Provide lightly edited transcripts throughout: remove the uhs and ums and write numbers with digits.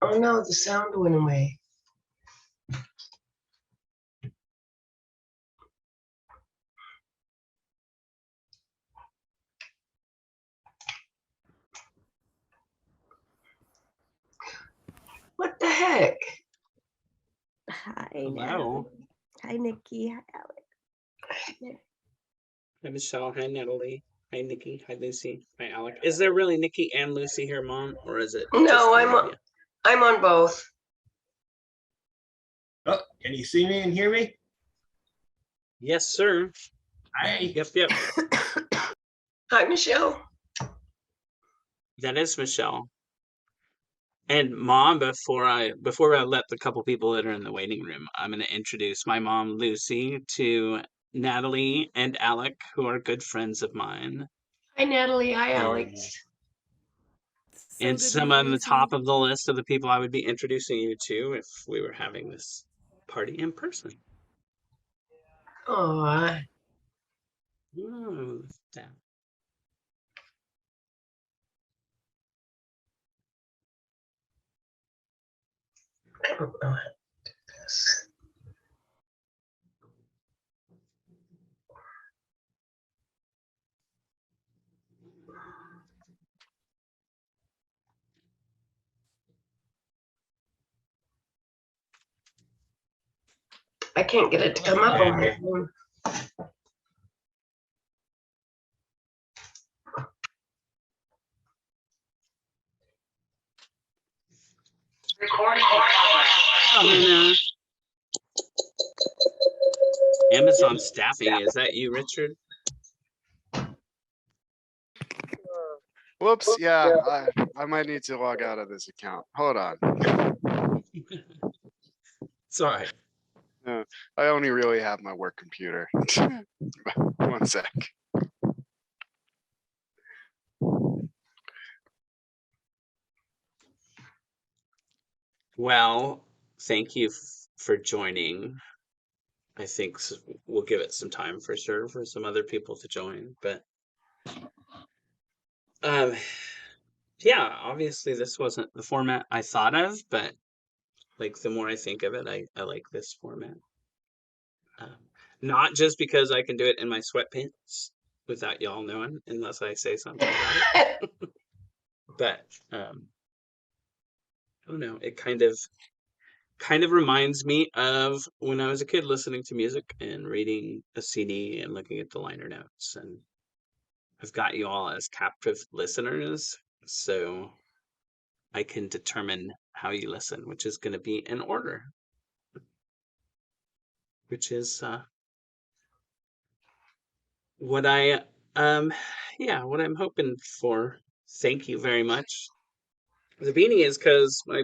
Oh no, the sound went away. What the heck? Hi, Hello. Natalie. Hi, Nikki. Hi, Alex. Hi, Michelle. Hi, Natalie. Hi, Nikki. Hi, Lucy. Hi, Alec. Is there really Nikki and Lucy here, Mom? Or is it just No, the one of you? I'm on both. Oh, can you see me and hear me? Yes, sir. Hi. Yep. Hi, Michelle. That is Michelle. And Mom, before I let the couple people that are in the waiting room, I'm going to introduce my mom, Lucy, to Natalie and Alec, who are good friends of mine. Hi, Natalie. Hi, Alex. And some on the top of the list of the people I would be introducing you to if we were having this party in person. Oh, Ooh, that. I don't know how to do this. I can't get it to come up on my phone. Recording in progress. Amazon staffing, is that you, Richard? Whoops, yeah, I might need to log out of this account. Hold on. It's all right. I only really have my work computer. 1 sec. Well, thank you for joining. I think we'll give it some time for sure for some other people to join, but yeah, obviously this wasn't the format I thought of, but like the more I think of it, I like this format. Not just because I can do it in my sweatpants without y'all knowing, unless I say something about it. But I don't know. It kind of reminds me of when I was a kid listening to music and reading a CD and looking at the liner notes. And I've got you all as captive listeners, so I can determine how you listen, which is going to be in order, which is what I what I'm hoping for. Thank you very much. The beanie is because my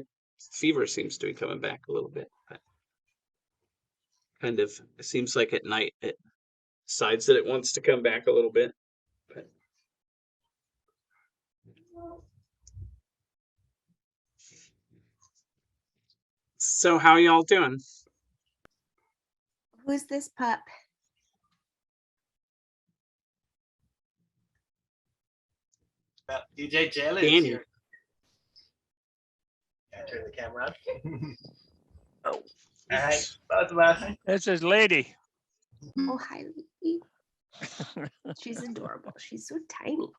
fever seems to be coming back a little bit, but kind of it seems like at night it decides that it wants to come back a little bit. But so how y'all doing? Who's this pup? DJ Jelly Danny. is here. Can I turn the camera on? Oh. All right. That's about it. This is Lady. Oh, hi, Lily. She's adorable. She's so tiny.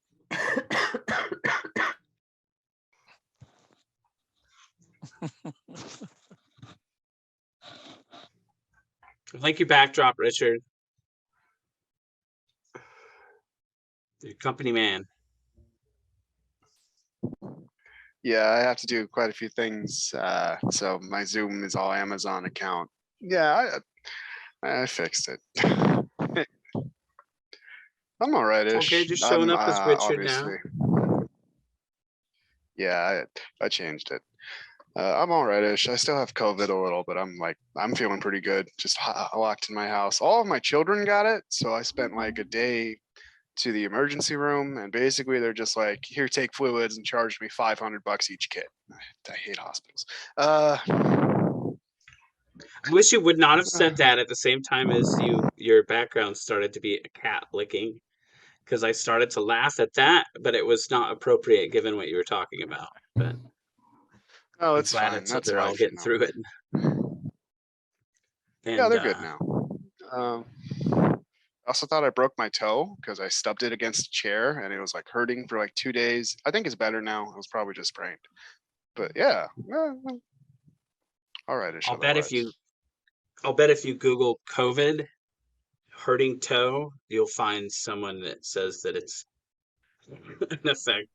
I like your backdrop, Richard. Your company man. Yeah, I have to do quite a few things. So my Zoom is all Amazon account. Yeah, I fixed it. I'm all right-ish. Okay, just showing up as Richard obviously. now. Yeah, I changed it. I'm all right-ish. I still have COVID a little, but I'm feeling pretty good. Just locked in my house. All of my children got it, so I spent like a day to the emergency room, and basically they're just like, here, take fluids, and charged me $500 each kit. I hate hospitals. I wish you would not have said that at the same time as your background started to be a cat licking, because I started to laugh at that, but it was not appropriate given what you were talking about. But Oh, I'm it's glad fine. it's, That's they're all life, you getting know. through it. Yeah, And they're good now. I also thought I broke my toe because I stubbed it against a chair and it was like hurting for like 2 days. I think it's better now. It was probably just sprained. But yeah, all right. I'll bet if you Google COVID hurting toe, you'll find someone that says that it's an effect.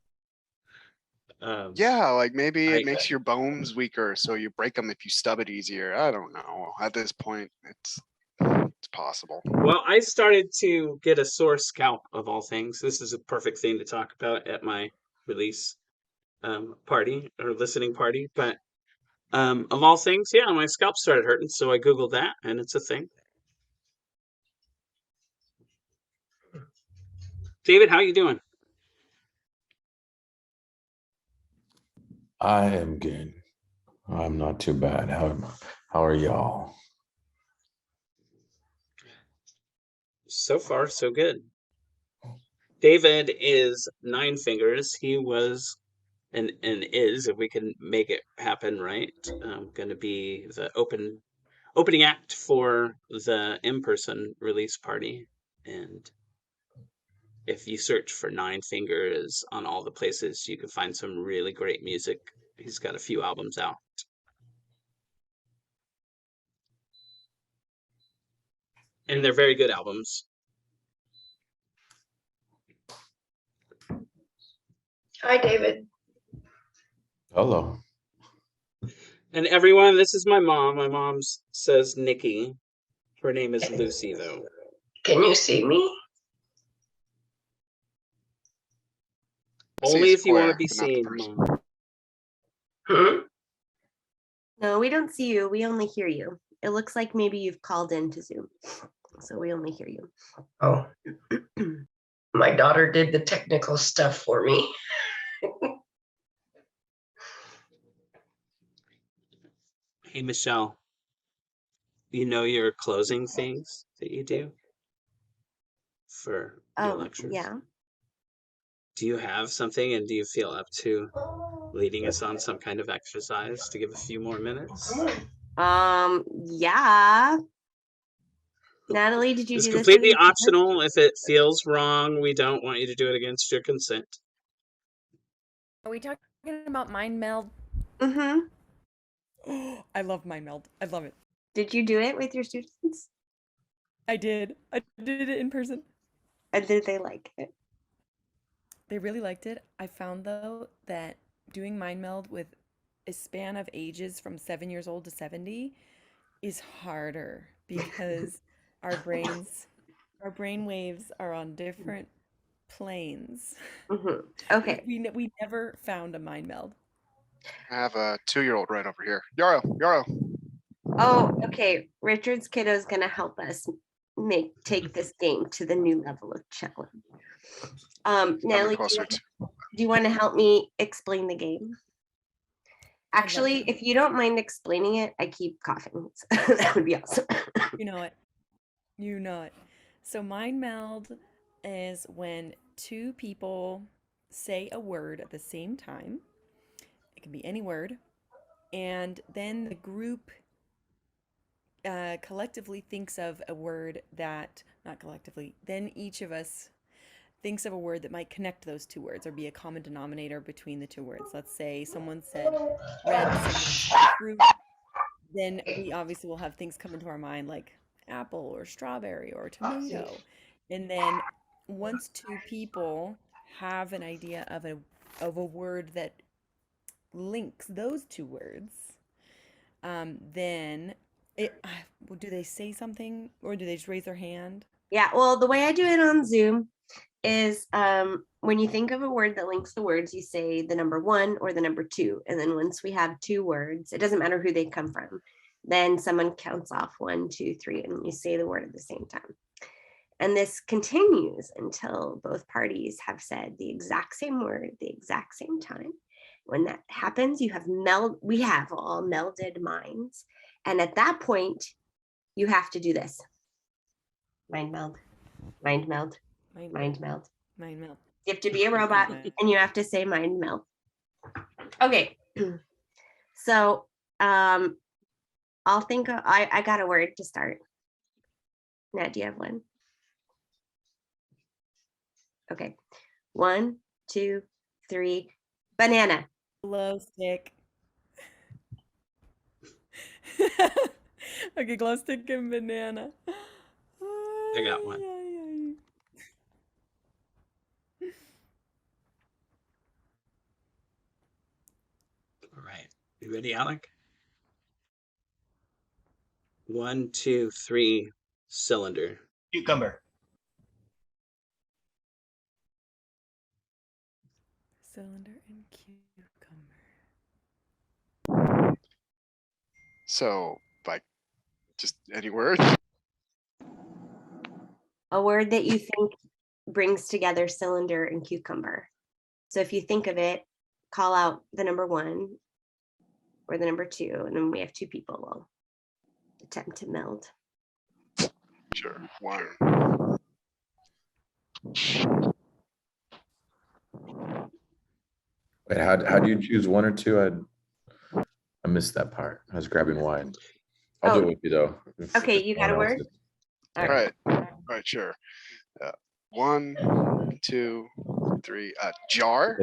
Yeah, like maybe it I makes your bones weaker, so you break them if you stub it easier. I don't know. At this point, it's possible. well, I started to get a sore scalp of all things. This is a perfect thing to talk about at my release party or listening party. But of all things, yeah, my scalp started hurting, so I Googled that, and it's a thing. David, how you doing? I am good. I'm not too bad. How are y'all? So far, so good. David is Nine Fingers. He was and is, if we can make it happen, right? Going to be the opening act for the in-person release party. And if you search for Nine Fingers on all the places, you can find some really great music. He's got a few albums out. And they're very good albums. Hi, David. Hello. And everyone, this is my mom. My mom says Nikki. Her name is Lucy, though. Can you see me? Only if you want to Square, be but not the seen, person. Mom. Hmm? No, we don't see you. We only hear you. It looks like maybe you've called into Zoom. So we only hear you. Oh, my daughter did the technical stuff for me. Hey, Michelle. You know your closing things that you do for your lectures? Yeah. Do you have something, and do you feel up to leading us on some kind of exercise to give a few more minutes? Yeah. Natalie, did you It's do this with completely your students? optional. If it feels wrong, we don't want you to do it against your consent. Are we talking about mind meld? Mm-hmm. I love mind meld. I love it. Did you do it with your students? I did. I did it in person. And did they like it? They really liked it. I found though that doing mind meld with a span of ages from 7 years old to 70 is harder because our brain waves are on different planes. Mm-hmm. Okay. We never found a mind meld. I have a 2-year-old right over here. Yaro. Oh, okay. Richard's kiddo is gonna help us take this game to the new level of challenge. Natalie, closer do you want to help me explain the game? Actually, if you don't mind explaining it, I keep coughing. So that would be awesome. You know it. You know it. So mind meld is when two people say a word at the same time. It can be any word. And then the group collectively thinks of a word that, not collectively, then each of us thinks of a word that might connect those two words or be a common denominator between the two words. Let's say someone said red, someone said fruit. Then we obviously will have things come into our mind like apple or strawberry or tomato. And then once two people have an idea of a word that links those two words, then do they say something or do they just raise their hand? Yeah, well, the way I do it on Zoom is when you think of a word that links the words, you say the number 1 or the number 2. And then once we have 2 words, it doesn't matter who they come from. Then someone counts off 1, 2, 3, and you say the word at the same time. And this continues until both parties have said the exact same word at the exact same time. When that happens, we have all melded minds. And at that point, you have to do this. Mind meld, mind meld, mind meld. Mind meld. You have to be a robot and you have to say mind meld. Okay. So I'll think of, I got a word to start. Nat, do you have one? Okay. 1, 2, 3. Banana. Glow stick. Okay, glow stick and banana. I got one. All right. You ready, Alec? 1, 2, 3. Cylinder. Cucumber. Cylinder and cucumber. So, like, just any word. A word that you think brings together cylinder and cucumber. So if you think of it, call out the number 1 or the number 2, and then we have 2 people will attempt to meld. Sure. 1. Wait, how do you choose 1 or 2? I missed that part. I was grabbing wine. I'll do it with you though. Okay, you got a word? All right. All right. Sure. 1, 2, 3. Jar.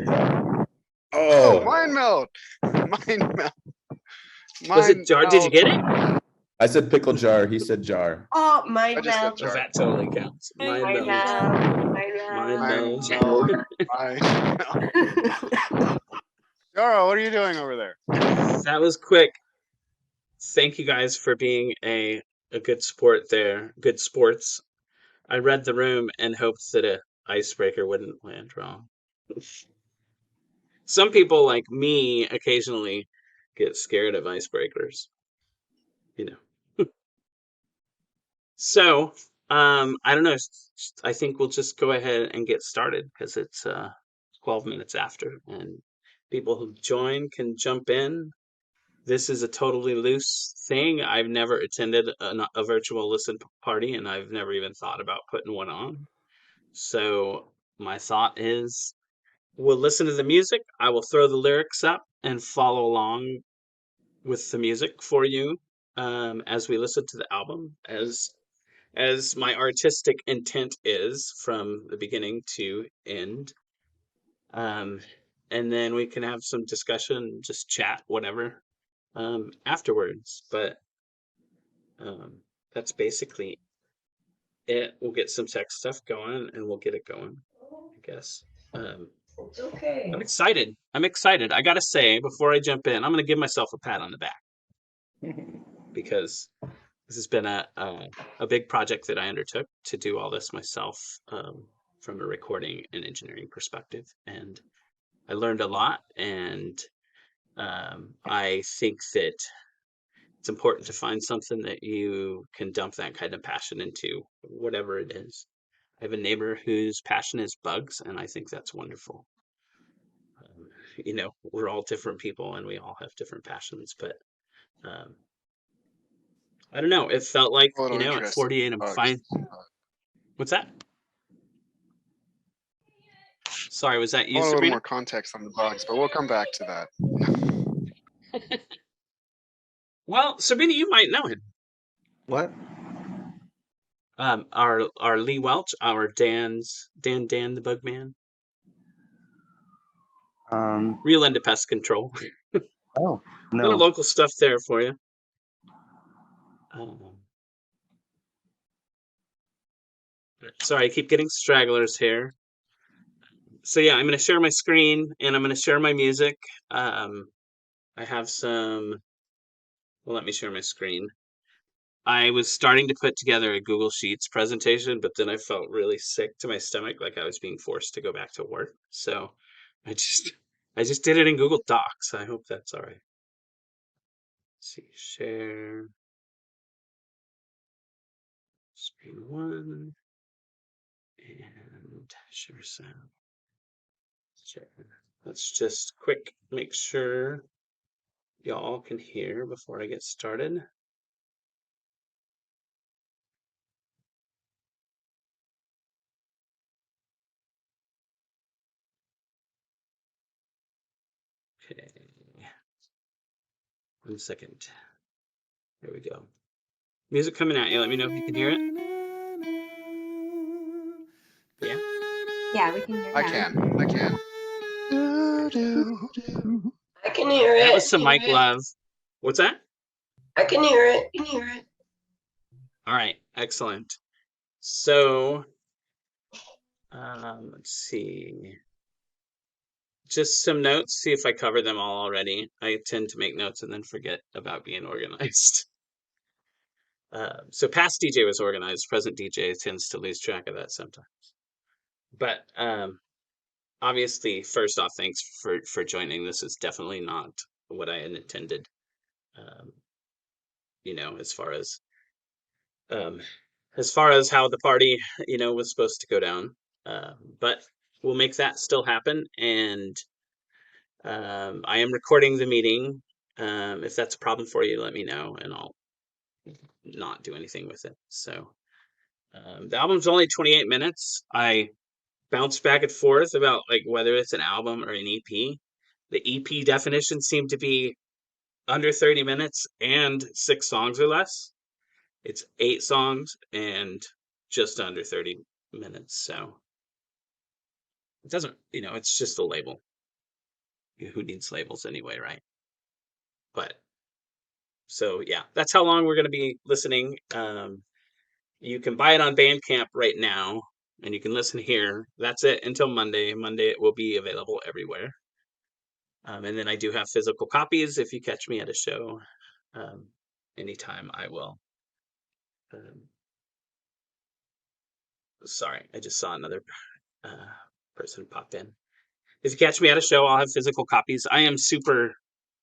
Oh, Oh, mind meld. Mind meld. Was it jar? Did you get it? I said pickle jar. He said jar. Oh, I mind just said meld. jar. That totally counts. Mind Mind meld. meld. Mind Mind meld. meld. Mind meld. Yara, what are you doing over there? That was quick. Thank you guys for being a good sport there. Good sports. I read the room and hoped that a icebreaker wouldn't land wrong. Some people like me occasionally get scared of icebreakers. You know. So, I don't know. I think we'll just go ahead and get started because it's 12 minutes after, and people who join can jump in. This is a totally loose thing. I've never attended a virtual listen party, and I've never even thought about putting one on. So my thought is we'll listen to the music. I will throw the lyrics up and follow along with the music for you as we listen to the album, as my artistic intent is from the beginning to end. Um, and then we can have some discussion, just chat, whatever, afterwards. But that's basically it. We'll get some tech stuff going and we'll get it going, I guess. It's okay. I'm excited. I'm excited. I gotta say, before I jump in, I'm gonna give myself a pat on the back because this has been a big project that I undertook to do all this myself from a recording and engineering perspective, and I learned a lot. And I think that it's important to find something that you can dump that kind of passion into, whatever it is. I have a neighbor whose passion is bugs, and I think that's wonderful. We're all different people and we all have different passions, but I don't know. It felt like, A little at interested 48, in I'm bugs. fine. What's that? Sorry, was that I you, want a little Sabrina? more context on the bugs, but we'll come back to that. Well, Sabrina, you might know him. What? Our Lee Welch, our Dan the Bug Man, real into pest control. Oh, A little no. local stuff there for you. Sorry, I keep getting stragglers here. So yeah, I'm going to share my screen and I'm going to share my music. I have some. Well, let me share my screen. I was starting to put together a Google Sheets presentation, but then I felt really sick to my stomach, like I was being forced to go back to work. So I just did it in Google Docs. I hope that's all right. Let's see, share screen 1 and share sound. Share. Let's just quick make sure y'all can hear before I get started. Okay. 1 second. There we go. Music coming at you. Let me know if you can hear it. Yeah. Yeah, we can hear I that. can. I can hear That it. was some Mike Love. What's that? I can hear it. Can hear it. All right. Excellent. So, let's see. Just some notes. See if I cover them all already. I tend to make notes and then forget about being organized. So past DJ was organized. Present DJ tends to lose track of that sometimes. But obviously, first off, thanks for joining. This is definitely not what I had intended. You know, as far as how the party, you know, was supposed to go down. But we'll make that still happen. And I am recording the meeting. If that's a problem for you, let me know, and I'll not do anything with it. So the album's only 28 minutes. I bounce back and forth about like whether it's an album or an EP. The EP definition seemed to be under 30 minutes and 6 songs or less. It's 8 songs and just under 30 minutes. So it doesn't, you know, it's just a label. Who needs labels anyway, right? But so yeah, that's how long we're going to be listening. You can buy it on Bandcamp right now, and you can listen here. That's it until Monday. Monday it will be available everywhere. And then I do have physical copies. If you catch me at a show, anytime I will. Sorry, I just saw another person pop in. If you catch me at a show, I'll have physical copies. I am super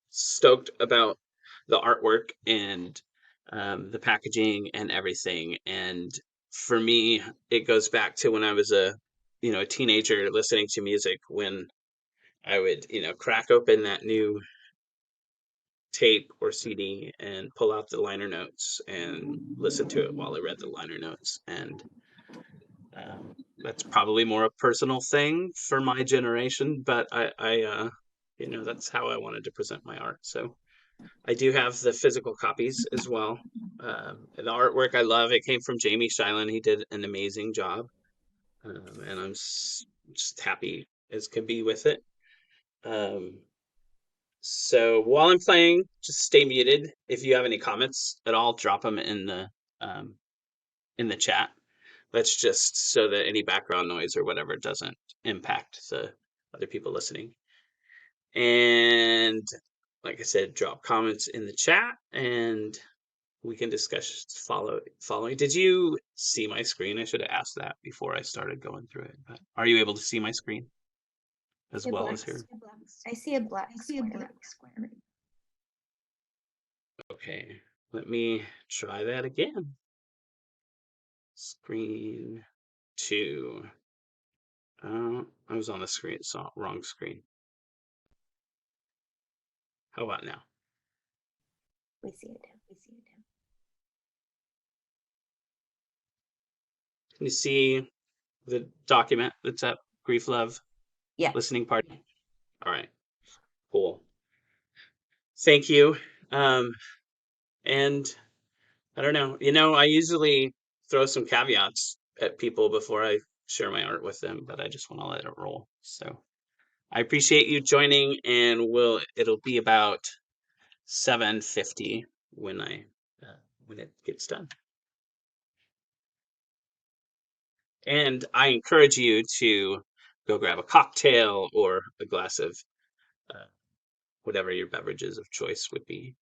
stoked about the artwork and the packaging and everything. And for me, it goes back to when I was a teenager listening to music, when I would, crack open that new tape or CD and pull out the liner notes and listen to it while I read the liner notes. And that's probably more a personal thing for my generation, but I that's how I wanted to present my art. So I do have the physical copies as well. The artwork I love. It came from Jamie Shilen. He did an amazing job, and I'm just happy as can be with it. So while I'm playing, just stay muted. If you have any comments at all, drop them in the chat. That's just so that any background noise or whatever doesn't impact the other people listening. And like I said, drop comments in the chat and we can discuss following. Did you see my screen? I should have asked that before I started going through it. But are you able to see my screen as well as here? I see a black square. Okay, let me try that again. Screen 2. I was on the screen, wrong screen. How about now? We see it now. Can you see the document that's at Grieflove? Yeah. Listening party. All right. Cool. Thank you. And I don't know. I usually throw some caveats at people before I share my art with them, but I just want to let it roll. So I appreciate you joining, and it'll be about 7:50 when it gets done. And I encourage you to go grab a cocktail or a glass of whatever your beverages of choice would be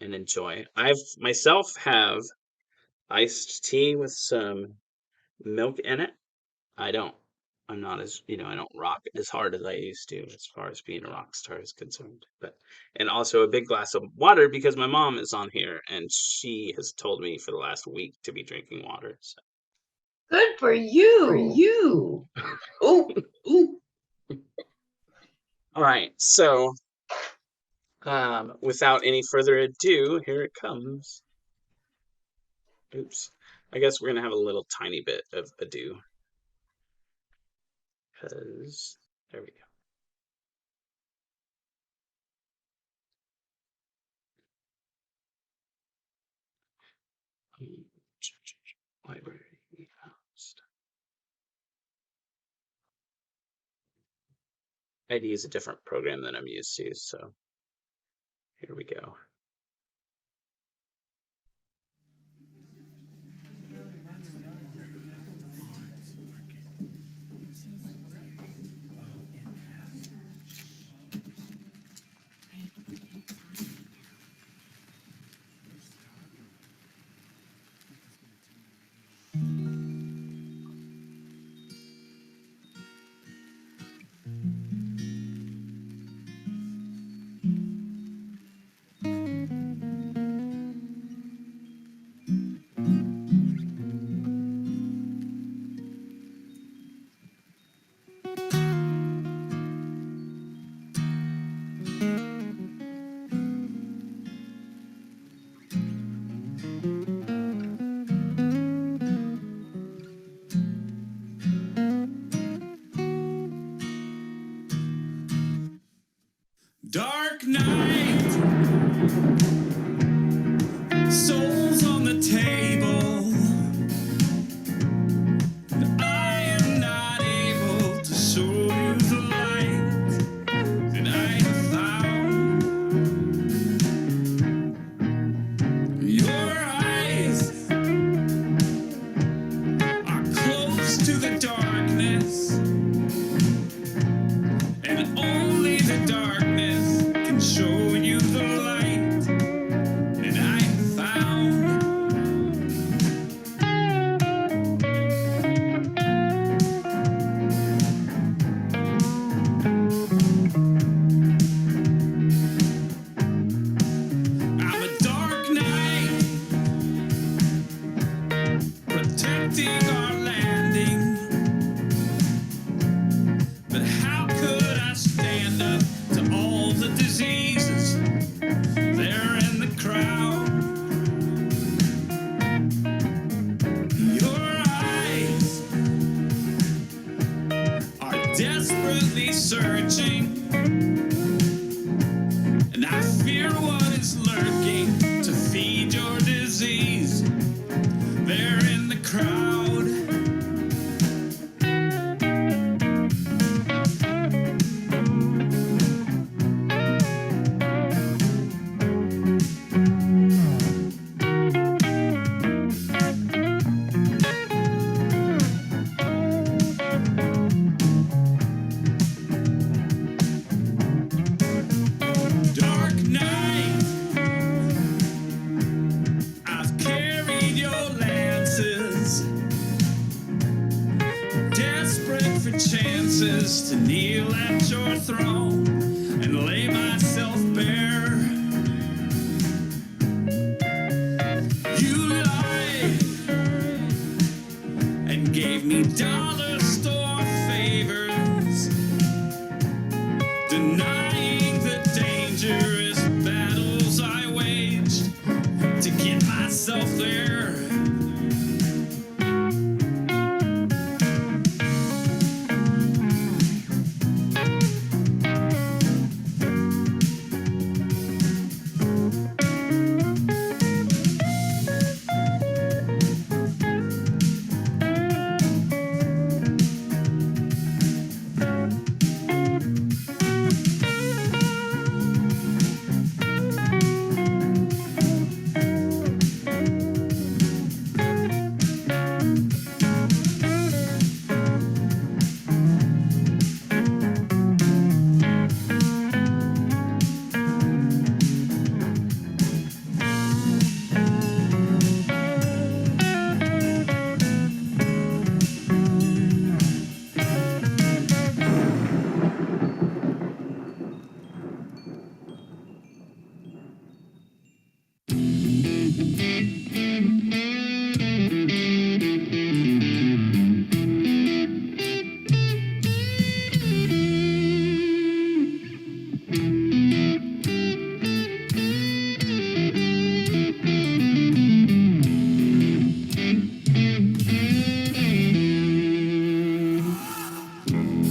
and enjoy. I've myself have iced tea with some milk in it. I'm not as, I don't rock as hard as I used to as far as being a rock star is concerned. And also a big glass of water because my mom is on here and she has told me for the last week to be drinking water. So. Good for you. Ooh. All right. So without any further ado, here it comes. Oops. I guess we're going to have a little tiny bit of ado. Because there we go. Library housed. ID is a different program than I'm used to, so here we go. Dark night, souls on the table. I am not able to show you the light that I have found. Your eyes are close to the darkness, and only the darkness can show you the light that I have found. I'm a dark knight, protecting our landing. But how could I stand up to all the diseases there in the crowd? Your eyes are desperately searching, and I fear what is lurking to feed your disease there in the crowd. Dark night, I've carried your lances, desperate for chances to kneel at your throne and lay myself bare. You lied and gave me dollar store favors, denying the dangerous battles I waged to get myself there.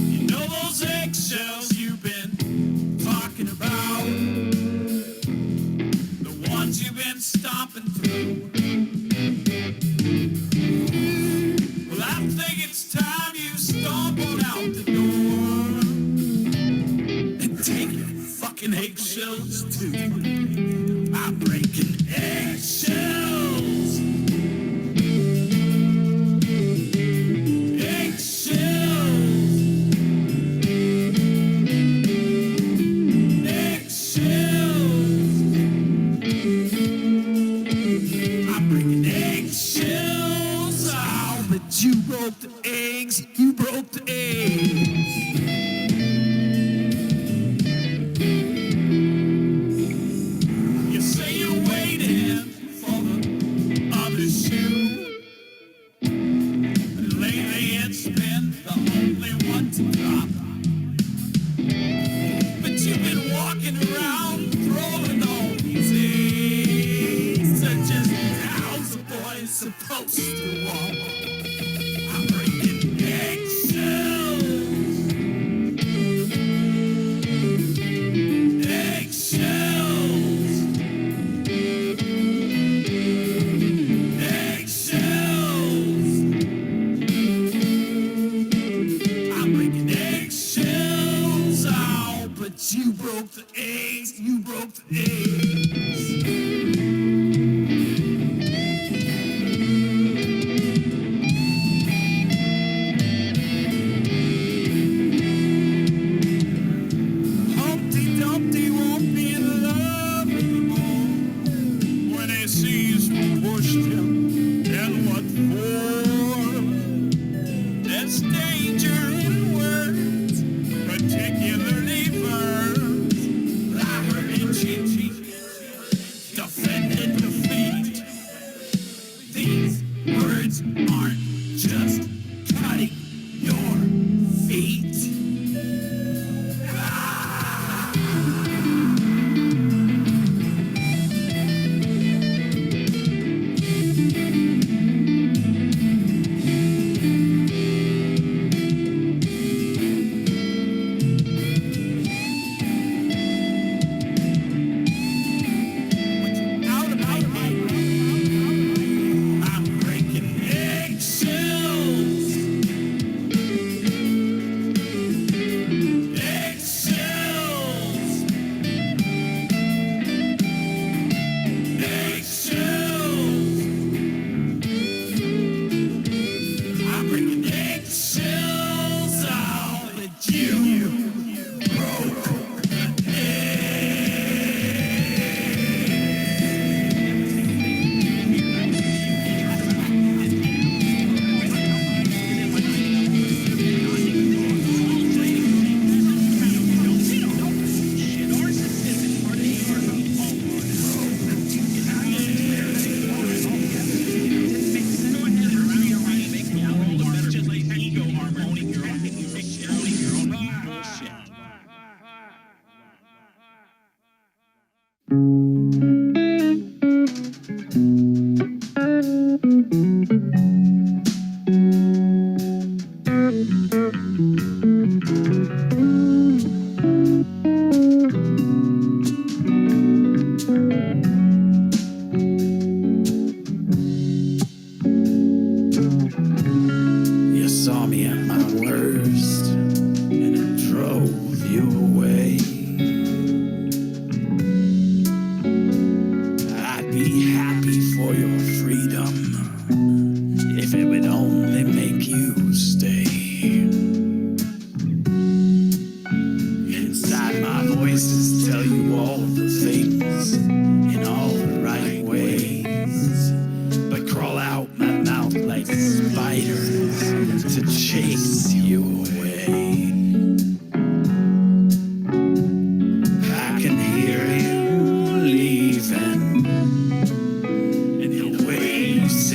You know those eggshells you've been talking about, the ones you've been stomping through. eggshells too. I'm breaking eggshells. Eggshells. Eggshells. I'm breaking eggshells. Oh, but you broke the eggs. You broke the eggs. You say you're waiting for the other shoe. But lately it's been the only one to drop. But you've been walking around throwing all these eggs, such as how's a boy supposed to walk? I'm breaking eggshells. Eggshells. Eggshells. I'm breaking eggshells. Oh, but you broke the eggs. You broke the eggs. Humpty Dumpty won't be in love anymore when he sees who pushed him and what for. There's danger in words, particularly verbs. I heard in Chichi defended defeat. These words aren't just cutting your feet. Out of my mind. I'm breaking eggshells. Eggshells. Eggshells. I'm breaking eggshells. Oh, but you broke the You saw me at my worst, and it drove you away. I'd be happy for your freedom if it would only make you stay. Inside my voices tell you all the things in all the right ways, but crawl out my mouth like spiders to chase you away. I can hear you leaving, and the way you say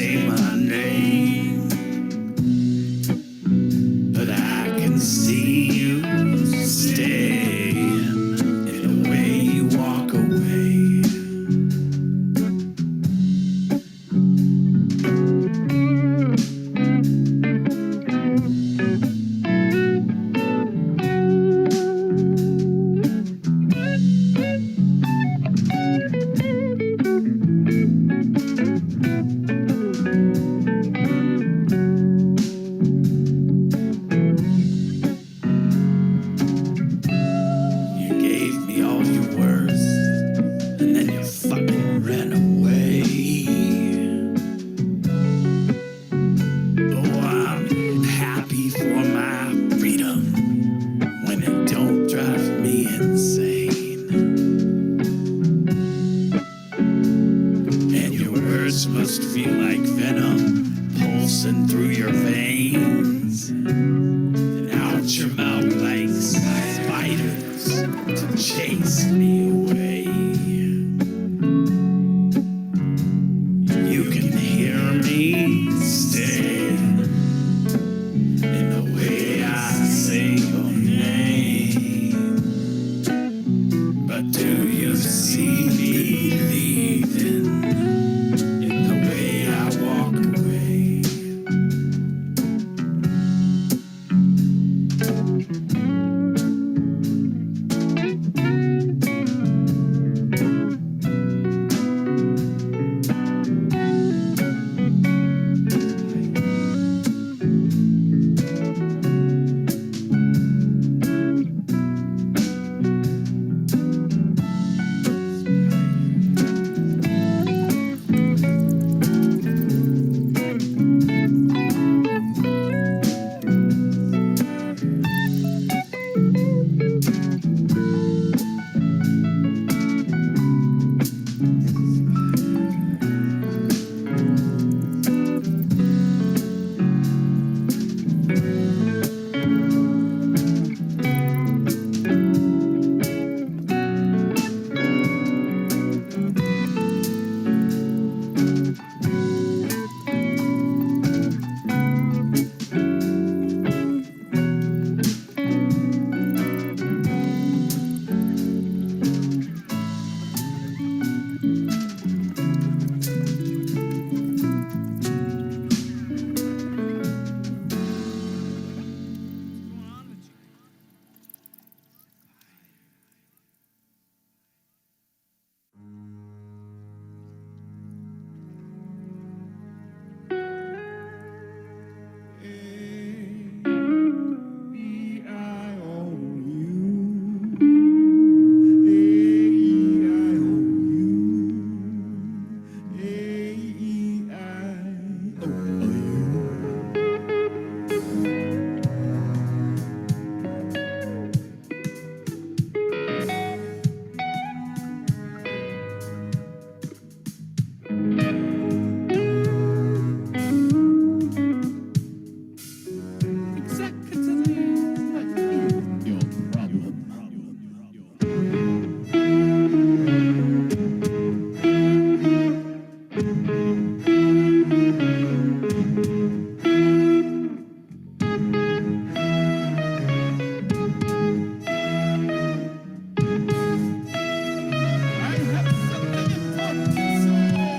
words must feel like venom pulsing through your veins and out your mouth like spiders to chase me away. You can hear me stay in the way I say your name. But do you see me leaving in the way I walk away?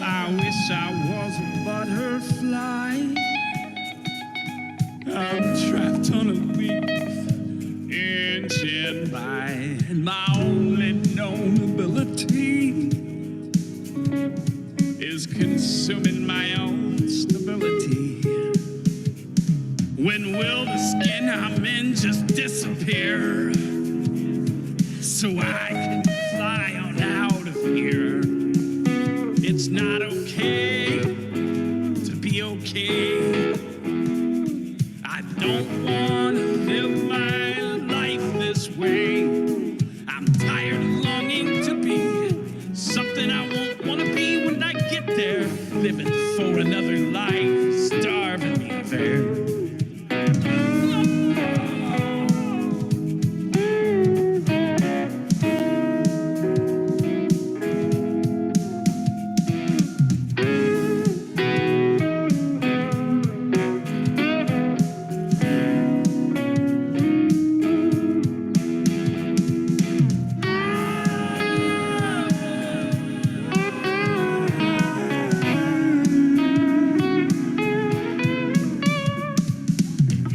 I wish I was a butterfly. I'm trapped on a leaf, injured by my only known ability is consuming my own stability. When will the skin I'm in just disappear so I can fly on out of here? It's not okay to be okay. I don't want to live my life this way. I'm tired of longing to be something I won't want to be when I get there. Living for another life, starving me there.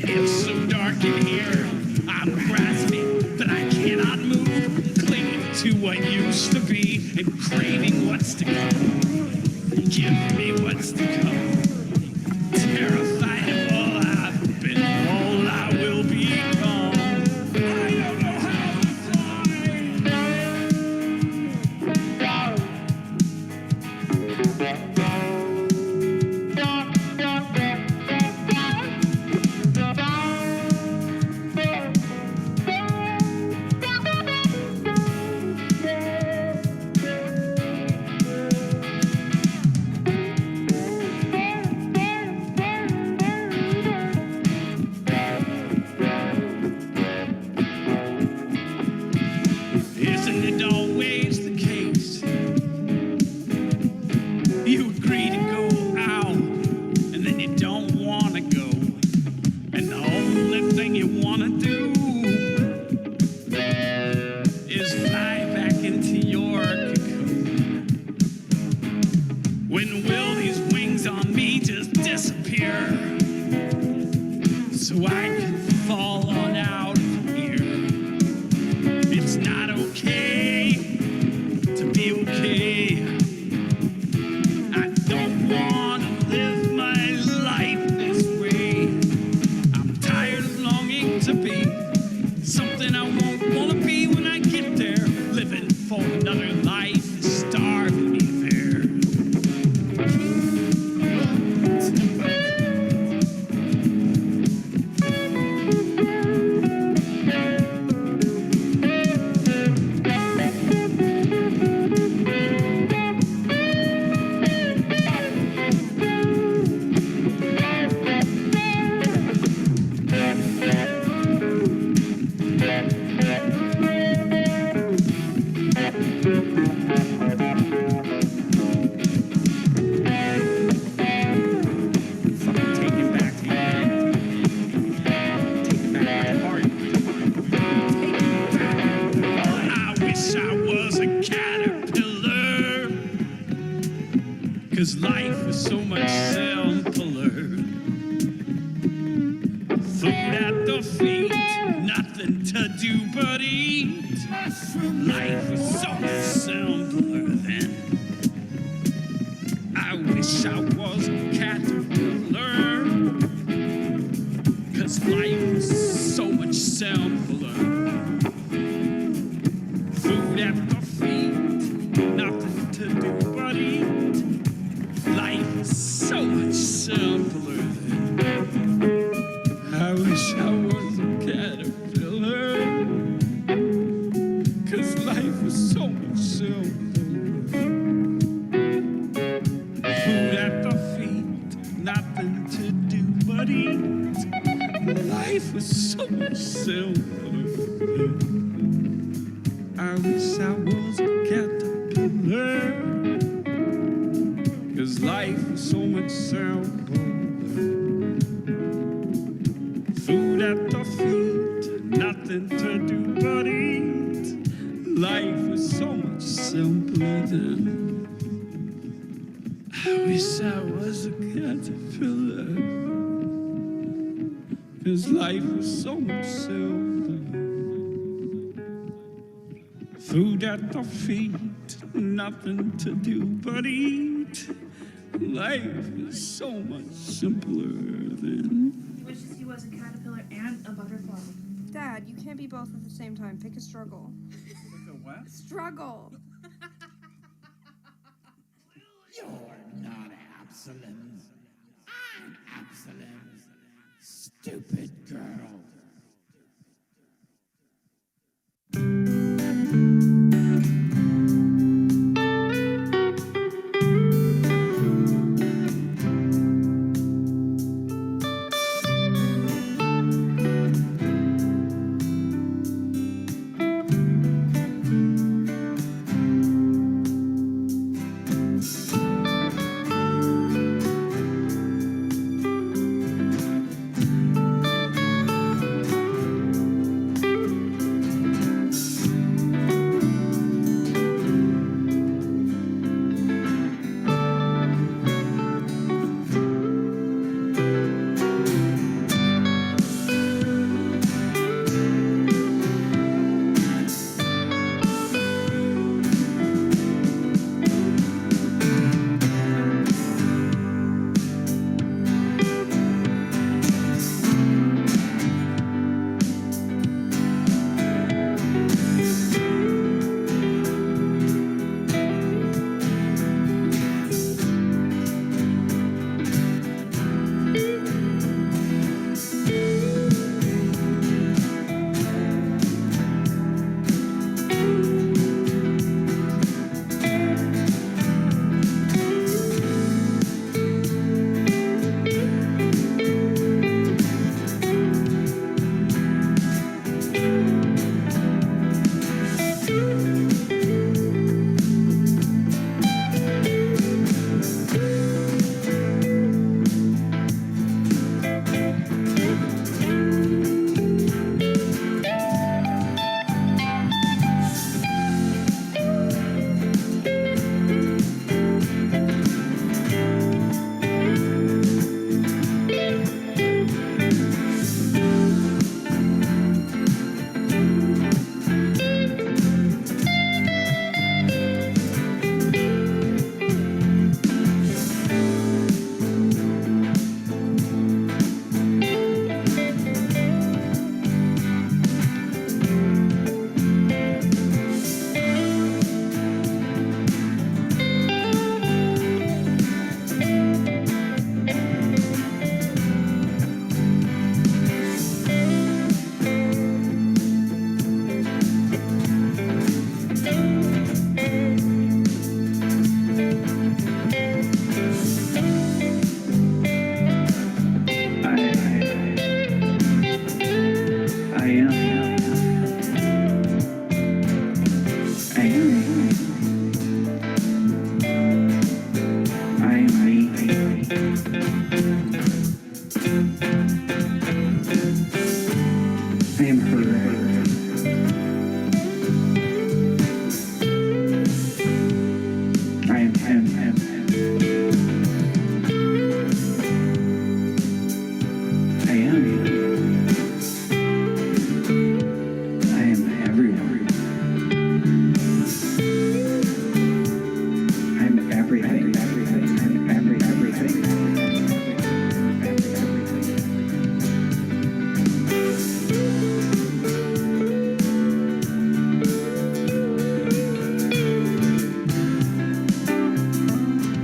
It's so dark in here, I'm grasping, but I cannot move, clinging to what used to be and craving what's to come. Give me what's to come. Terrified of all I've been, all I will become. I don't know how to fly. When will these wings on me just disappear? So I can fall on out of here. It's not okay to be okay. I don't want to live my life this way. I'm tired of longing to be something I won't want to be when I get there. Living for another life is starving me there. I wish I was a caterpillar, 'cause life was so much simpler. Food at the feet, nothing to do but eat. Life was so much simpler then. I wish I was a caterpillar, 'cause life was so much simpler. Food at the feet, nothing to do but eat. Life is so much simpler than. I wish I was a caterpillar, 'cause life was so much simpler. Food at the feet, nothing to do but eat. Life was so much simpler than. I wish I was a caterpillar, 'cause life was so much simpler. Food at the feet, nothing to do but eat. Life was so much simpler then. I wish I was a caterpillar, 'cause life was so much simpler. Food at the feet, nothing to do but eat. Life is so much simpler than. He wishes he was a caterpillar and a butterfly. Dad, you can't be both at the same time. Pick a struggle. Pick a what? Struggle. You're not Absalom. I'm Absalom. Stupid girl. I am heard. I am everyone. I'm everything. I'm everything.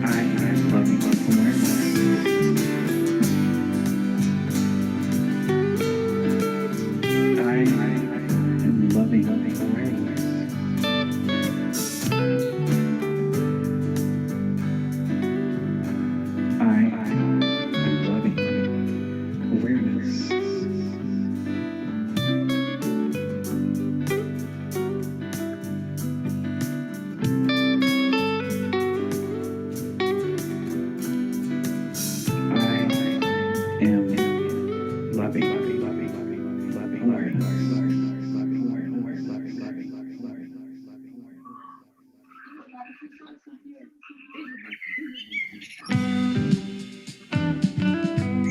I am loving awareness. I am loving awareness. I am loving awareness. I am loving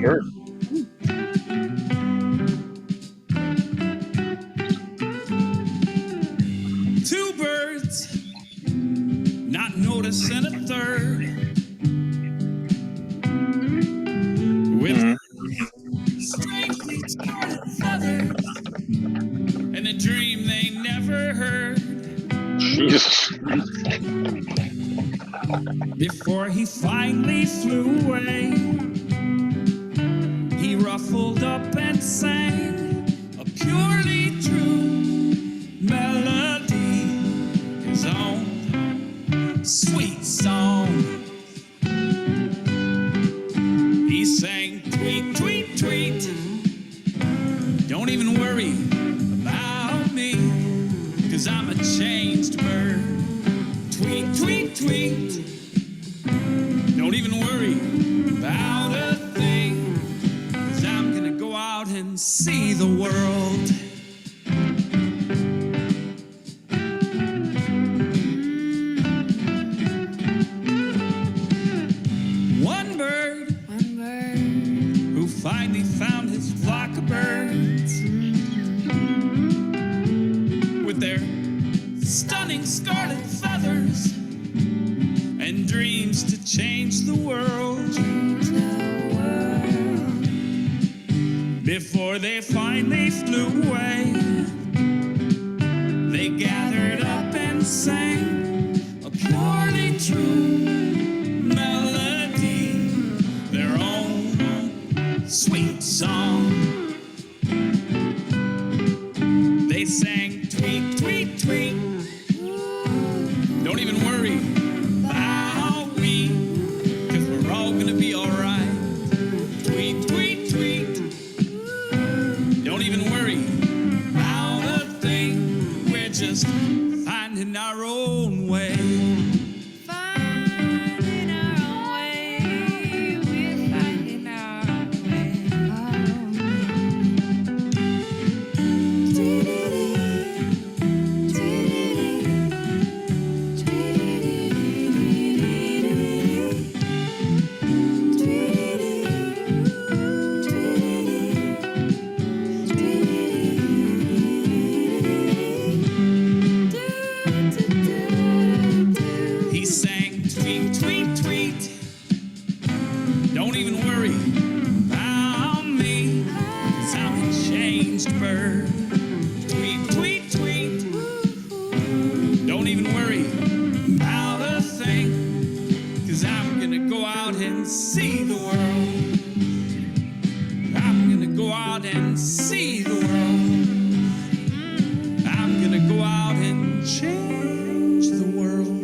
Sure. Two birds, not noticing a third. With strangely scarlet feathers and a dream they never heard. Jesus. Before he finally flew away, he ruffled up and sang a purely true melody, his own sweet song. He sang tweet, tweet, tweet. Don't even worry about me, 'cause I'm a changed bird. Tweet, tweet, tweet. Don't even worry about a thing, 'cause I'm gonna go out and see the world. One bird who finally found his flock of birds with their stunning scarlet feathers and dreams to change the world. Before they finally flew away, they gathered up and sang a purely true melody, their own sweet song. They sang tweet, tweet, tweet. Don't even worry about me, 'cause we're all gonna be alright. Tweet, tweet, tweet. Don't even worry about a thing. We're just finding our own way. Finding our own way. We're finding our own way. He sang tweet, tweet, tweet. Don't even worry about me, 'cause I'm a changed bird. Tweet, tweet, tweet. Don't even worry about a thing, 'cause I'm gonna go out and see the world. I'm gonna go out and see the world. I'm gonna go out and change the world.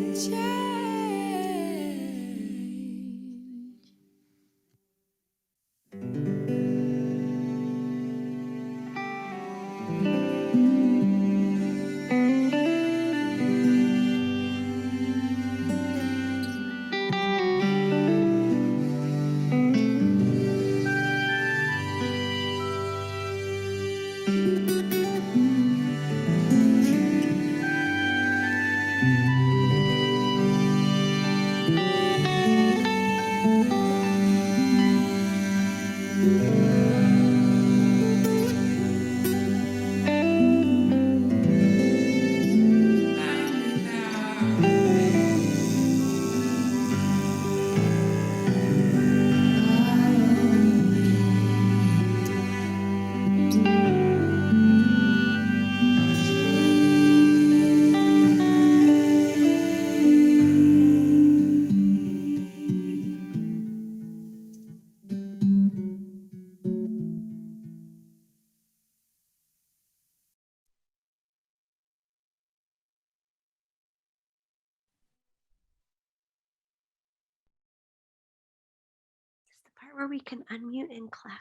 part where we can unmute and clap.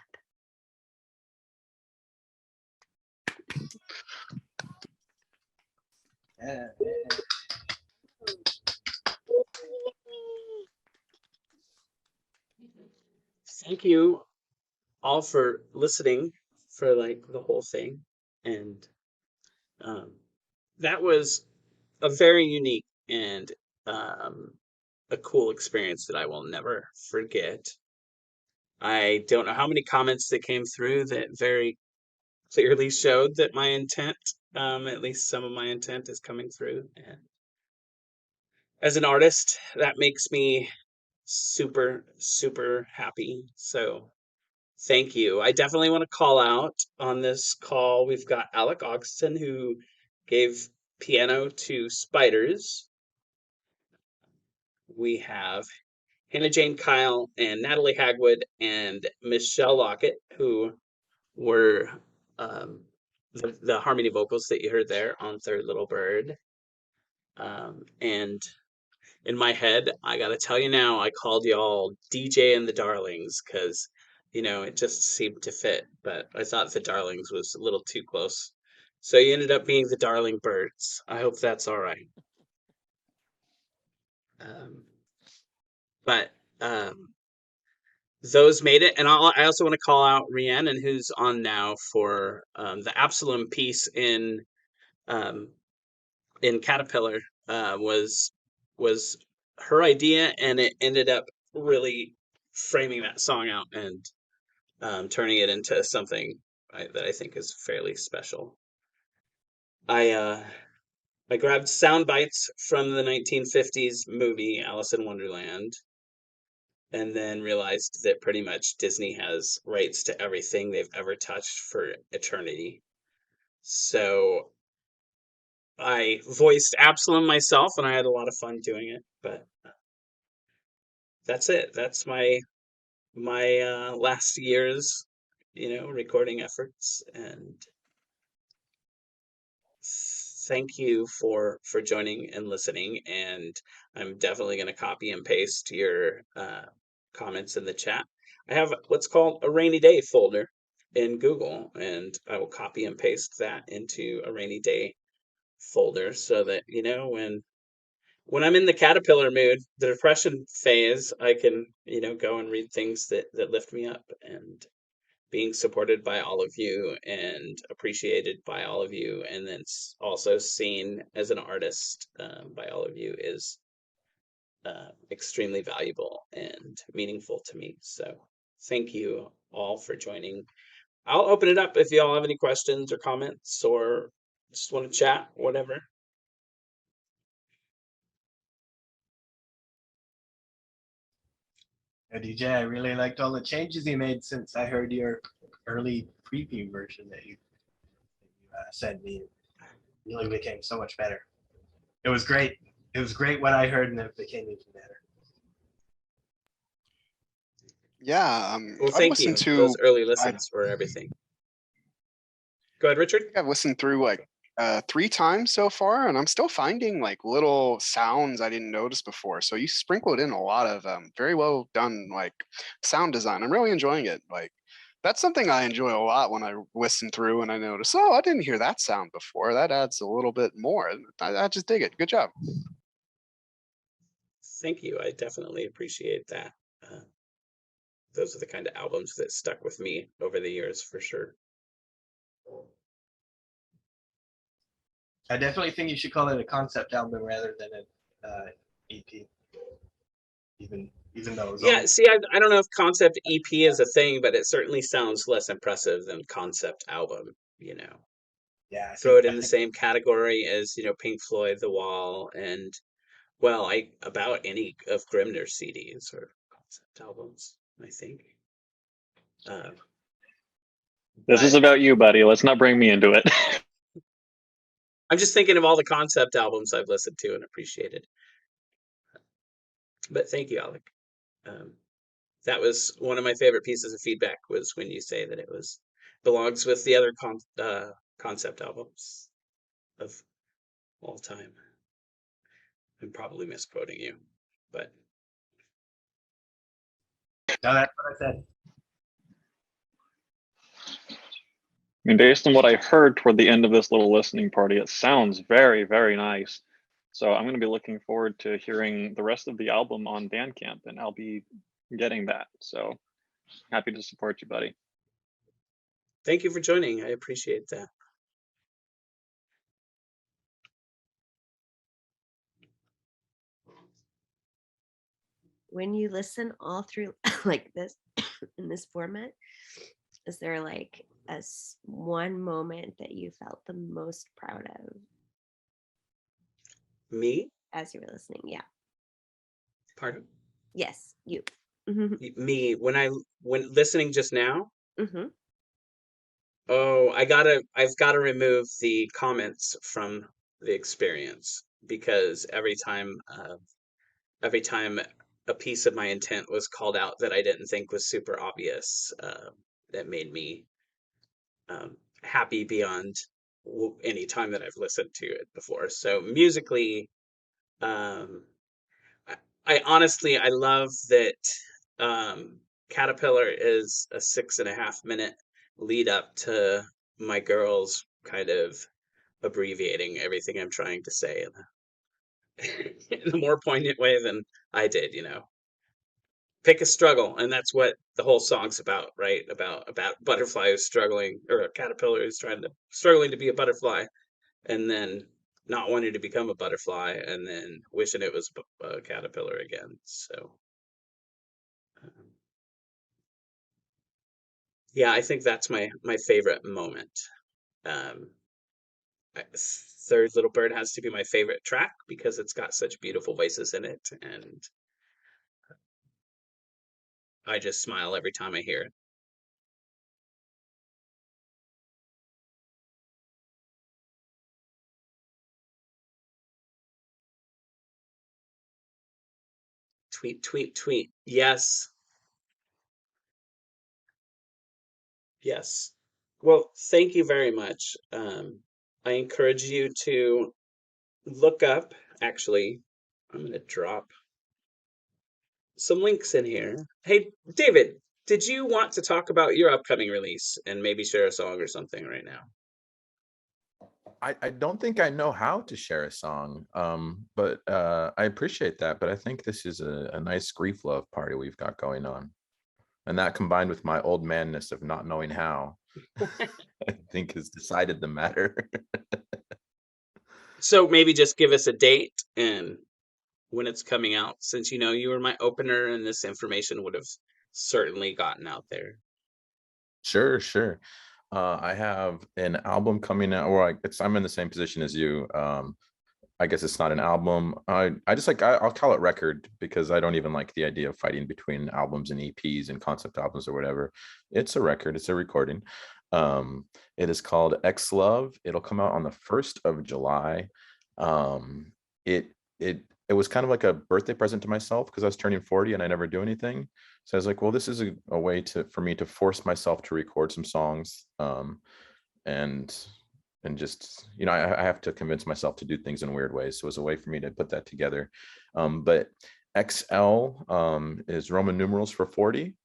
Yeah. Thank you all for listening for like the whole thing. And that was a very unique and a cool experience that I will never forget. I don't know how many comments that came through that very clearly showed that my intent, at least some of my intent, is coming through. And as an artist, that makes me super, super happy. So thank you. I definitely want to call out on this call. We've got Alec Ogston, who gave piano to Spiders. We have Hannah Jane Kyle and Natalie Hagwood and Michelle Lockett, who were the harmony vocals that you heard there on Third Little Bird. And in my head, I gotta tell you now, I called y'all DJ and the Darlings because, you know, it just seemed to fit. But I thought the Darlings was a little too close. So you ended up being the Darling Birds. I hope that's all right. But those made it. And I also want to call out Rhiannon, who's on now for the Absalom piece in Caterpillar. Was her idea, and it ended up really framing that song out and turning it into something that I think is fairly special. I grabbed sound bites from the 1950s movie Alice in Wonderland, and then realized that pretty much Disney has rights to everything they've ever touched for eternity. So I voiced Absalom myself, and I had a lot of fun doing it. But that's it. That's my last year's, recording efforts. And thank you for joining and listening. And I'm definitely going to copy and paste your comments in the chat. I have what's called a rainy day folder in Google, and I will copy and paste that into a rainy day folder so that, when I'm in the caterpillar mood, the depression phase, I can, go and read things that lift me up. And being supported by all of you and appreciated by all of you, and then also seen as an artist by all of you is extremely valuable and meaningful to me. So thank you all for joining. I'll open it up if y'all have any questions or comments or just want to chat, whatever. DJ, I really liked all the changes you made since I heard your early preview version that you sent me. It really became so much better. It was great. It was great what I heard, and it became even better. Yeah. Well, I've thank you. listened to Those early listens were everything. Go ahead, Richard. I've listened through like 3 times so far, and I'm still finding like little sounds I didn't notice before. So you sprinkled in a lot of very well done like sound design. I'm really enjoying it. Like that's something I enjoy a lot when I listen through and I notice, oh, I didn't hear that sound before. That adds a little bit more. I just dig it. Good job. Thank you. I definitely appreciate that. Those are the kind of albums that stuck with me over the years for sure. I definitely think you should call it a concept album rather than an EP. Even though it's Yeah, see, I don't know if concept EP is a thing, but it certainly sounds less impressive than concept album, Yeah, Throw it in the same category as, Pink Floyd, The Wall, and, well, about any of Grimner's CDs or concept albums, I think. This is about you, buddy. Let's not bring me into it. I'm just thinking of all the concept albums I've listened to and appreciated. But thank you, Alec. That was one of my favorite pieces of feedback, was when you say that it belongs with the other concept albums of all time. I'm probably misquoting you, but No, that's what I said. I mean, based on what I heard toward the end of this little listening party, it sounds very, very nice. So I'm going to be looking forward to hearing the rest of the album on Bandcamp, and I'll be getting that. So happy to support you, buddy. Thank you for joining. I appreciate that. When you listen all through like this in this format, is there like one moment that you felt the most proud of Me? as you were listening? Yeah. Pardon? Yes, you. Me, when listening just now, Mm-hmm. oh, I've gotta remove the comments from the experience because every time a piece of my intent was called out that I didn't think was super obvious, that made me happy beyond any time that I've listened to it before. So musically, um, I honestly I love that Caterpillar is a 6.5 minute lead up to my girls kind of abbreviating everything I'm trying to say in a more poignant way than I did, you know. Pick a struggle, and that's what the whole song's about, right? About butterfly who's struggling, or a caterpillar who's struggling to be a butterfly, and then not wanting to become a butterfly, and then wishing it was a caterpillar again. So um, yeah, I think that's my favorite moment. Um, Third Little Bird has to be my favorite track because it's got such beautiful voices in it, and I just smile every time I hear it. Tweet, tweet, tweet. Yes, yes. Well, thank you very much. I encourage you to look up, actually, I'm going to drop some links in here. Hey, David, did you want to talk about your upcoming release and maybe share a song or something right now? I don't think I know how to share a song, but I appreciate that. But I think this is a nice grief love party we've got going on. And that combined with my old manness of not knowing how, I think has decided the matter. So maybe just give us a date and when it's coming out, since you know you were my opener and this information would have certainly gotten out there. Sure, sure. I have an album coming out, or I'm in the same position as you. I guess it's not an album. I just I'll call it record because I don't even like the idea of fighting between albums and EPs and concept albums or whatever. It's a record, it's a recording. It is called X Love. It'll come out on the 1st of July. Um, it it was kind of like a birthday present to myself because I was turning 40 and I never do anything. So I was like, well, this is a way for me to force myself to record some songs. And just I have to convince myself to do things in weird ways, so it was a way for me to put that together. But XL is Roman numerals for 40,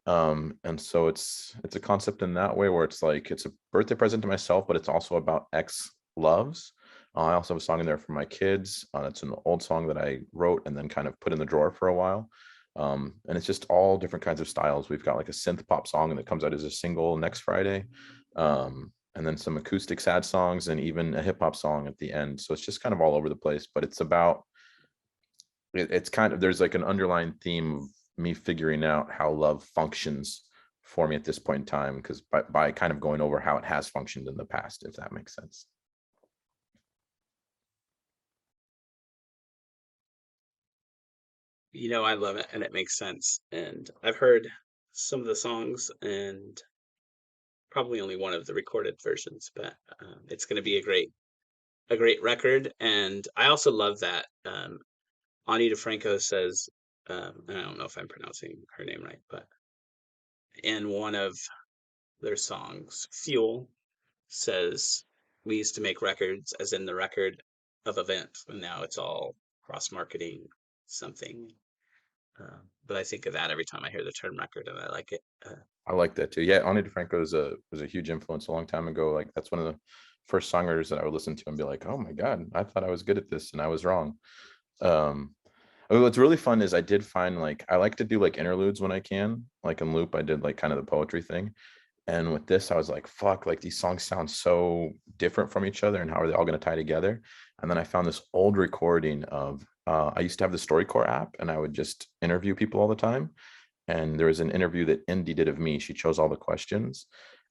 and so it's a concept in that way where it's like it's a birthday present to myself, but it's also about X loves. I also have a song in there for my kids. It's an old song that I wrote and then kind of put in the drawer for a while. And it's just all different kinds of styles. We've got like a synth pop song that comes out as a single next Friday. And then some acoustic sad songs and even a hip hop song at the end. So it's just kind of all over the place, but it's about, it's kind of, there's like an underlying theme of me figuring out how love functions for me at this point in time, because by kind of going over how it has functioned in the past, if that makes sense. You know, I love it and it makes sense. And I've heard some of the songs and probably only one of the recorded versions, but it's going to be a great record. And I also love that Ani DeFranco says, and I don't know if I'm pronouncing her name right, but in one of their songs, Fuel, says, we used to make records as in the record of event, and now it's all cross marketing something. But I think of that every time I hear the term record, and I like it. I like that too. Yeah, Ani DeFranco was a huge influence a long time ago. Like that's one of the first songwriters that I would listen to and be like, oh my God, I thought I was good at this and I was wrong. What's really fun is I did find like I like to do like interludes when I can. Like in Loop, I did like kind of the poetry thing. And with this, I was like, fuck, like these songs sound so different from each other and how are they all going to tie together? And then I found this old recording of I used to have the StoryCorps app and I would just interview people all the time. And there was an interview that Indy did of me. She chose all the questions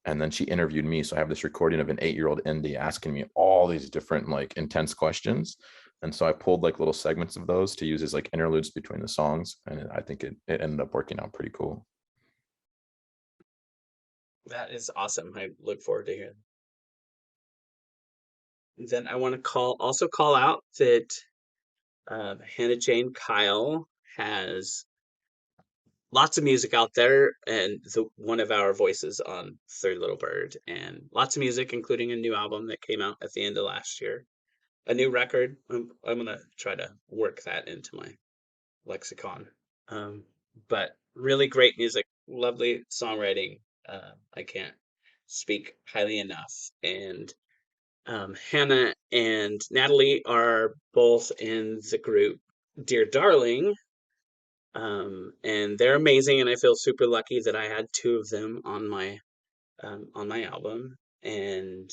and then she interviewed me. So I have this recording of an 8-year-old Indy asking me all these different like intense questions. And so I pulled like little segments of those to use as like interludes between the songs. And I think it ended up working out pretty cool. That is awesome. I look forward to hearing. Then I want to also call out that Hannah Jane Kyle has lots of music out there, and one of our voices on Third Little Bird, and lots of music, including a new album that came out at the end of last year, a new record. I'm gonna try to work that into my lexicon. But really great music, lovely songwriting. I can't speak highly enough. And Hannah and Natalie are both in the group Dear Darling. And they're amazing, and I feel super lucky that I had two of them on my album. And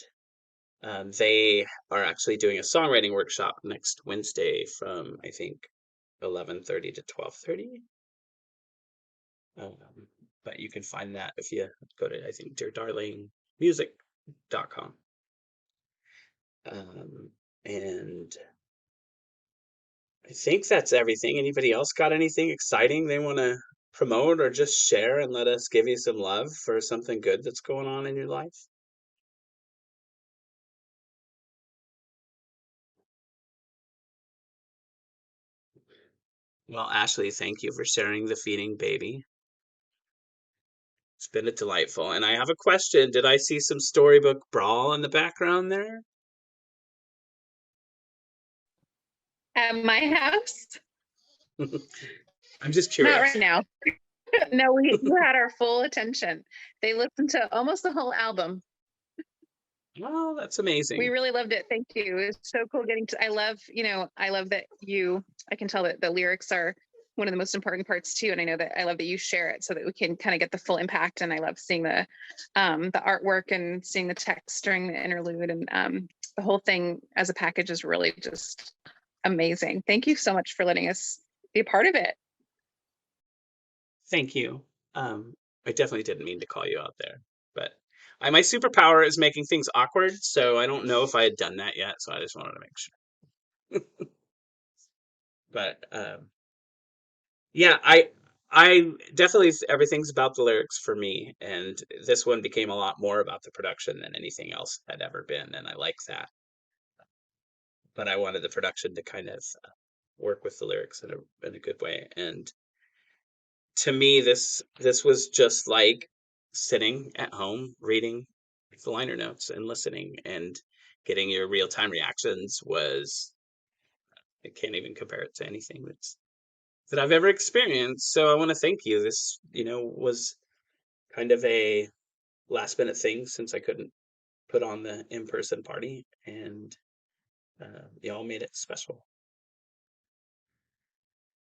they are actually doing a songwriting workshop next Wednesday from I think 11:30 to 12:30. But you can find that if you go to I think deardarlingmusic.com. And I think that's everything. Anybody else got anything exciting they want to promote or just share and let us give you some love for something good that's going on in your life? Well, Ashley, thank you for sharing the feeding baby. It's been a delightful. And I have a question. Did I see some storybook brawl in the background there? At my house? I'm just Not curious. right now. No, you had our full attention. They listened to almost the whole album. Oh, that's amazing. We really loved it. Thank you. It was so cool getting to, I love that I can tell that the lyrics are one of the most important parts too. And I love that you share it so that we can kind of get the full impact. And I love seeing the artwork and seeing the text during the interlude, and the whole thing as a package is really just amazing. Thank you so much for letting us be a part of it. Thank you. I definitely didn't mean to call you out there, but my superpower is making things awkward, so I don't know if I had done that yet, so I just wanted to make sure. But yeah, I definitely, everything's about the lyrics for me, and this one became a lot more about the production than anything else had ever been, and I like that. But I wanted the production to kind of work with the lyrics in a good way, and to me, this was just like sitting at home reading the liner notes and listening and getting your real-time reactions. I can't even compare it to anything that I've ever experienced. So I want to thank you. This, was kind of a last minute thing since I couldn't put on the in-person party, and y'all made it special.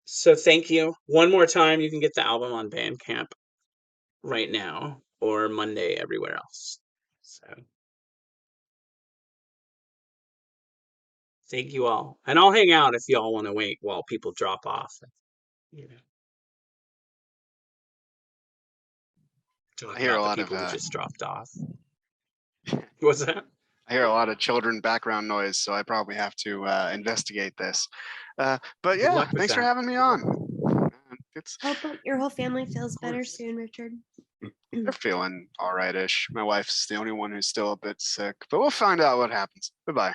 So thank you. One more time, you can get the album on Bandcamp right now or Monday everywhere else. So thank you all. And I'll hang out if y'all want to wait while people drop off. Talk I hear a about lot the of people who just dropped off. What's that? I hear a lot of children background noise, so I probably have to investigate this. But Good yeah, luck with thanks for that. having me on. Hope your whole family feels better soon, Richard. They're feeling all right-ish. My wife's the only one who's still a bit sick, but we'll find out what happens. Goodbye.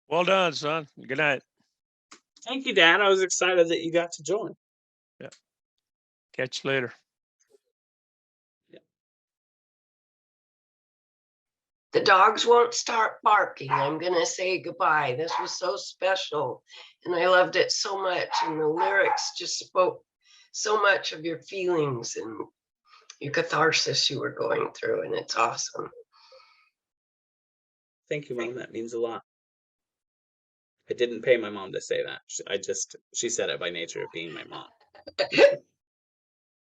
Well done, son. Good night. Thank you, Dad. I was excited that you got to join. Yeah. Catch you later. The dogs won't start barking. I'm going to say goodbye. This was so special. And I loved it so much. And the lyrics just spoke so much of your feelings and your catharsis you were going through. And it's awesome. Thank you, Mom. That means a lot. I didn't pay my mom to say that. She said it by nature of being my mom.